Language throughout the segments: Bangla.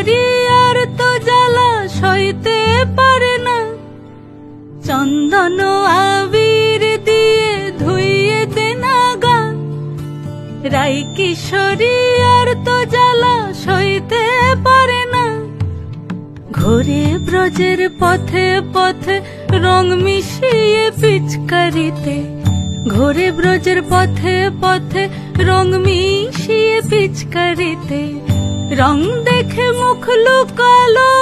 কিশোরী আর তো জ্বালা সইতে পারে না, চন্দন আবির দিয়ে ধুইয়ে দে না গা। রাই কিশোরী আর তো জ্বালা সইতে পারে না, ঘোরে ব্রজের পথে পথে রং মিশিয়ে পিচকারিতে, ঘোরে ব্রজের পথে পথে রং মিশিয়ে পিচকারিতে, রং দেখে মুখ লুকালো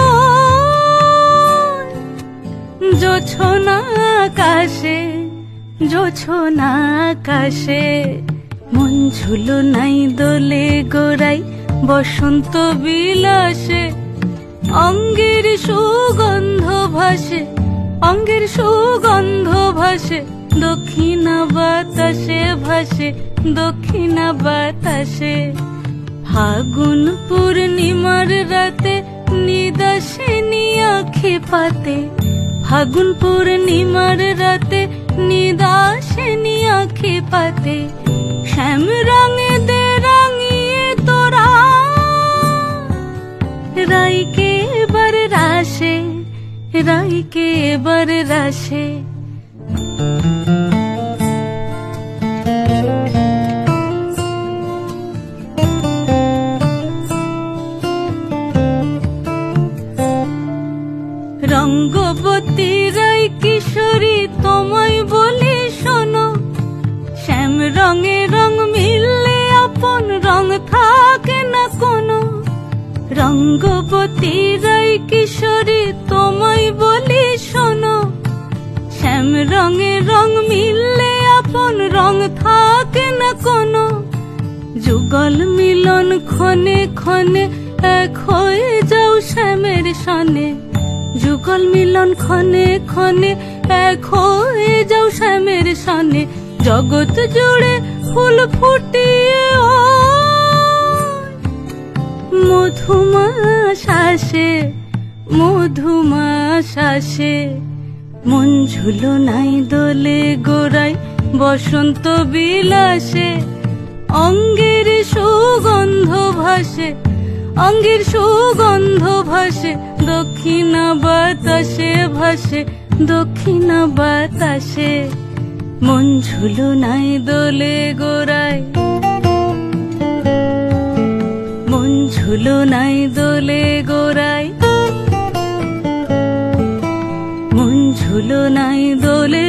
জোছনা আকাশে, জোছনা আকাশে। মন ঝুলো নাই দোলে গোড়াই বসন্ত বিলাসে, অঙ্গের সুগন্ধ ভাসে, অঙ্গের সুগন্ধ ভাসে, দক্ষিণা বাতাসে ভাসে, দক্ষিণা বাতাসে। ফাগুন পূর্ণিমার রাতে নিদাসিনী আঁখি পাতে, ফাগুন পূর্ণিমার রাতে নিদাসিনী আঁখি পাতে, শ্যাম রঙে দে রাঙিয়ে তোরা রাইকে এবার রাশে, রাইকে এবার রাশে। রঙ্গবতী রাই কিশোরী তোমায় বলি শোনো, শ্যাম রঙে রং মিললে আপন রং থাকে না কোনো। রঙ্গবতী রাই কিশোরী তোমায় বলি শোনো, শ্যাম রঙে রং মিললে আপন রং থাকে না কোনো। যুগল মিলন ক্ষণে ক্ষণে এক হয়ে যাও শ্যামের সনে, যুগল মিলন ক্ষণে ক্ষণে এক হয়ে যাও শ্যামের সনে। জগৎ জুড়ে ফুল ফুটিয়ে মধুমাশাসে, মধুমাশাসে। মন ঝুলো নাই দোলে গোড়াই বসন্ত বিলাসে, অঙ্গের সুগন্ধ ভাসে, অঙ্গের সুগন্ধ ভাসে, দক্ষিণা বাতাসে ভাসে, দক্ষিণা বাতাসে। মন ঝুলো নাই দোলে গোড়াই, মন ঝুলো নাই দোলে গোড়াই, মন ঝুলো নাই দোলে